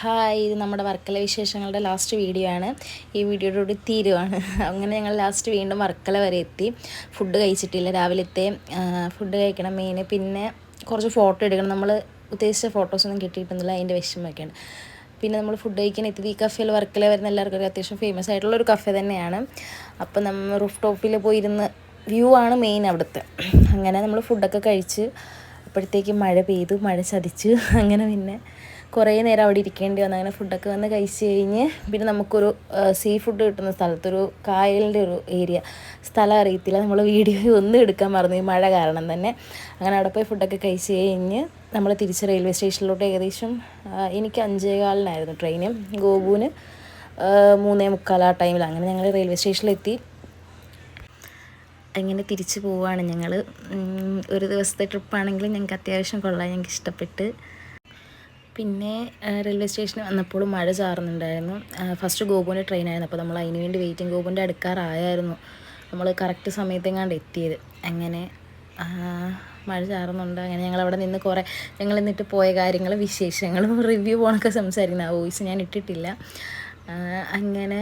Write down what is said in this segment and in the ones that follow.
Hi, ഇത് നമ്മുടെ Varkala വിശേഷങ്ങളുടെ last video ആണ്. ഈ വീഡിയോയോടുകൂടി തീരുവാണ്. അങ്ങനെ ഞങ്ങൾ ലാസ്റ്റ് വീണ്ടും വർക്കല വരെ എത്തി. ഫുഡ് കഴിച്ചിട്ടില്ല, രാവിലത്തെ ഫുഡ് കഴിക്കണം മെയിൻ. പിന്നെ കുറച്ച് ഫോട്ടോ എടുക്കണം. നമ്മൾ ഉദ്ദേശിച്ച ഫോട്ടോസൊന്നും കിട്ടിയിട്ടൊന്നുമില്ല, അതിൻ്റെ വിഷമമൊക്കെയാണ്. പിന്നെ നമ്മൾ ഫുഡ് കഴിക്കാൻ എത്തി. ഈ കഫേയിൽ വർക്കല വരുന്ന എല്ലാവർക്കും ഒരു അത്യാവശ്യം ഫേമസ് ആയിട്ടുള്ളൊരു കഫേ തന്നെയാണ്. അപ്പോൾ നമ്മൾ റൂഫ് ടോപ്പിൽ പോയിരുന്ന് വ്യൂ ആണ് മെയിൻ അവിടുത്തെ. അങ്ങനെ നമ്മൾ ഫുഡൊക്കെ കഴിച്ച് അപ്പോഴത്തേക്കും മഴ പെയ്തു, മഴ ചതിച്ചു. അങ്ങനെ പിന്നെ കുറേ നേരം അവിടെ ഇരിക്കേണ്ടി വന്നു. അങ്ങനെ ഫുഡൊക്കെ വന്ന് കഴിച്ച് കഴിഞ്ഞ് പിന്നെ നമുക്കൊരു സീ ഫുഡ് കിട്ടുന്ന സ്ഥലത്തൊരു കായലിൻ്റെ ഒരു ഏരിയ, സ്ഥലം അറിയത്തില്ല, നമ്മൾ വീഡിയോ ഒന്നും എടുക്കാൻ മറന്നു ഈ മഴ കാരണം തന്നെ. അങ്ങനെ അവിടെ പോയി ഫുഡൊക്കെ കഴിച്ച് കഴിഞ്ഞ് നമ്മൾ തിരിച്ച് റെയിൽവേ സ്റ്റേഷനിലോട്ട് ഏകദേശം എനിക്ക് 5:15 ട്രെയിന്, ഗോപുവിന് 3:45 ആ ടൈമിൽ. അങ്ങനെ ഞങ്ങൾ റെയിൽവേ സ്റ്റേഷനിലെത്തി. അങ്ങനെ തിരിച്ച് പോവുകയാണ് ഞങ്ങൾ. ഒരു ദിവസത്തെ ട്രിപ്പാണെങ്കിലും ഞങ്ങൾക്ക് അത്യാവശ്യം കൊള്ളാം, ഞങ്ങൾക്ക് ഇഷ്ടപ്പെട്ട്. പിന്നെ റെയിൽവേ സ്റ്റേഷനിൽ വന്നപ്പോൾ മഴ ചാറുന്നുണ്ടായിരുന്നു. ഫസ്റ്റ് ഗോപുവിൻ്റെ ട്രെയിനായിരുന്നു, അപ്പോൾ നമ്മൾ അതിന് വേണ്ടി വെയിറ്റിംഗ്. ഗോപുവിൻ്റെ അടുക്കാറായിരുന്നു, നമ്മൾ കറക്റ്റ് സമയത്തെങ്ങാണ്ട് എത്തിയത്. അങ്ങനെ മഴ ചാറുന്നുണ്ട്. അങ്ങനെ ഞങ്ങളവിടെ നിന്ന് ഞങ്ങൾ എന്നിട്ട് പോയ കാര്യങ്ങൾ, വിശേഷങ്ങളും റിവ്യൂ പോകണമൊക്കെ സംസാരിക്കുന്ന ആ വോയിസ് ഞാൻ ഇട്ടിട്ടില്ല. അങ്ങനെ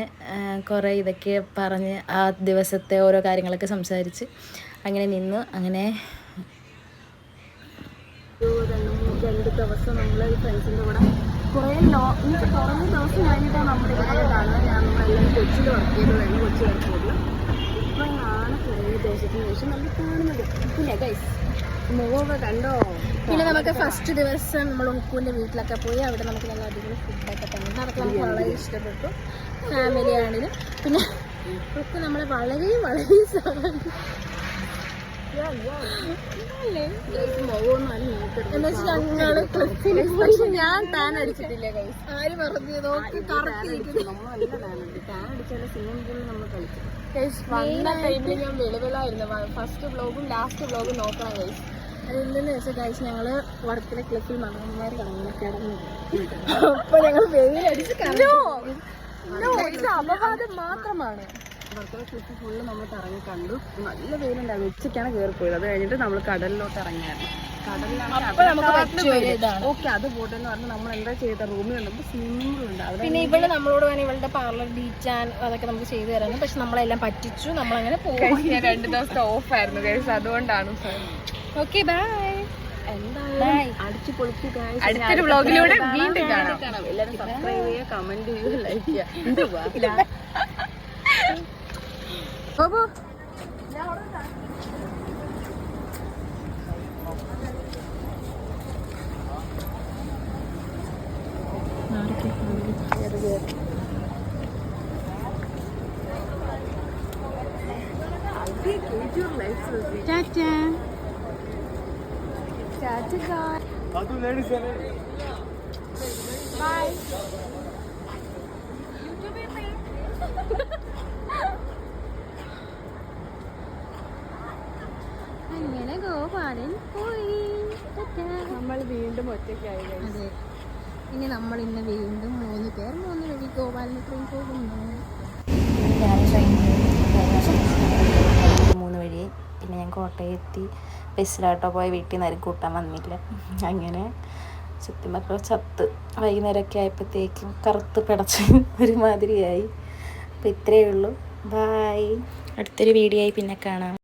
കുറേ ഇതൊക്കെ പറഞ്ഞ് ആ ദിവസത്തെ ഓരോ കാര്യങ്ങളൊക്കെ സംസാരിച്ച് അങ്ങനെ നിന്നു. അങ്ങനെ 2 ദിവസം നമ്മൾ ഫ്രണ്ട്സിൻ്റെ കൂടെ കുറേ കുറേ ദിവസം കഴിഞ്ഞിട്ടാണ് നമ്മുടെ ഇവിടെ കാണുന്നത്. നമ്മളെല്ലാം കൊച്ചിയിൽ വർക്ക് ചെയ്തതാണ്, കൊച്ചി എയർപോർട്ടിൽ. ഇപ്പോഴാണ് കുറേ ദിവസത്തിന് ശേഷം നമ്മൾ കാണുന്നത്. പിന്നെ ഗൈസ് മുഖമൊക്കെ കണ്ടോ? പിന്നെ നമുക്ക് ഫസ്റ്റ് ദിവസം നമ്മൾ ഉപ്പൂൻ്റെ വീട്ടിലൊക്കെ പോയി അവിടെ നമുക്ക് നല്ല അടിപൊളി ഫുഡൊക്കെ തന്നെ അതൊക്കെ നമുക്ക് വളരെ ഇഷ്ടപ്പെട്ടു. ഫാമിലി ആണെങ്കിലും പിന്നെ ഒക്കെ നമ്മളെ വളരെ വളരെ ഞാൻ ടാൻ അടിച്ചിട്ടില്ല. ആര് പറഞ്ഞു? വന്ന ടൈമിൽ ഞാൻ വെളുവിളായിരുന്നു. ഫസ്റ്റ് വ്ലോഗും ലാസ്റ്റ് വ്ലോഗും നോക്കണം ഗൈസ്. അതെന്തെന്ന് വെച്ചാൽ ഗൈസ്, ഞങ്ങൾ വർക്കിലെ ക്ലിപ്പിൽ മണന്മാർ കിടന്നു. അപ്പൊ ഞങ്ങൾ വെയിലടിച്ച് അപവാദം മാത്രമാണ്. വർക്കല ക്ലിപ്പ് ഫുള്ള് നമ്മൾ ഇറങ്ങി കണ്ടു. നല്ല വെയിലുണ്ടായിരുന്നു. ഉച്ചയ്ക്കാണ് കയറിപ്പോയത്. അത് കഴിഞ്ഞിട്ട് നമ്മൾ കടലിലോട്ട് ഇറങ്ങിയായിരുന്നു. കടലിലാണ് ഓക്കെ, അത് പോട്ടെന്ന് പറഞ്ഞാൽ നമ്മൾ എന്താ ചെയ്ത റൂമിൽ കണ്ടപ്പോൾ സ്വിമ്മിംഗ് പൂൾ ഉണ്ട്. പിന്നെ ഇവിടെ നമ്മളോട് വേണം ഇവളുടെ പാർലർ ബീച്ചാൻ അതൊക്കെ നമുക്ക് ചെയ്തു തരാനും. പക്ഷെ നമ്മളെല്ലാം പറ്റിച്ചു. നമ്മളങ്ങനെ പോകും. 2 ദിവസത്തെ ഓഫായിരുന്നു ഗൈസ്, അതുകൊണ്ടാണ്. Okay bye. എന്തായാലും അടിച്ചു പൊളിച്ചു. അടുത്തൊരു വ്ലോഗിലൂടെ വീണ്ടും കാണാം. എല്ലാവരും സബ്സ്ക്രൈബ് ചെയ്യുക, കമന്റ് ചെയ്യുക, ലൈക്ക് ചെയ്യുക. എന്തുവാ അങ്ങനെ ഗോപാലൻ പോയി. നമ്മൾ വീണ്ടും ഒറ്റയ്ക്കായി. അതെ, ഇനി നമ്മൾ ഇന്ന് വീണ്ടും 3 പേർ 3 വഴി ഗോപാലൻ ട്രെയിൻ പോകുന്നു. ഞാൻ ട്രെയിൻ 3 വഴി. പിന്നെ ഞാൻ കോട്ടയം എത്തി. ബസ്സിലാട്ടോ പോയ, വീട്ടിൽ നിന്ന് ആരും കൂട്ടാൻ വന്നില്ല. അങ്ങനെ സത്യം പറഞ്ഞാൽ ചത്ത്. വൈകുന്നേരമൊക്കെ ആയപ്പോഴത്തേക്കും കറുത്ത് പിടച്ച് ഒരുമാതിരിയായി. അപ്പോൾ ഇത്രയേ ഉള്ളൂ. ബായ്. അടുത്തൊരു വീഡിയോ ആയി പിന്നെ കാണാം.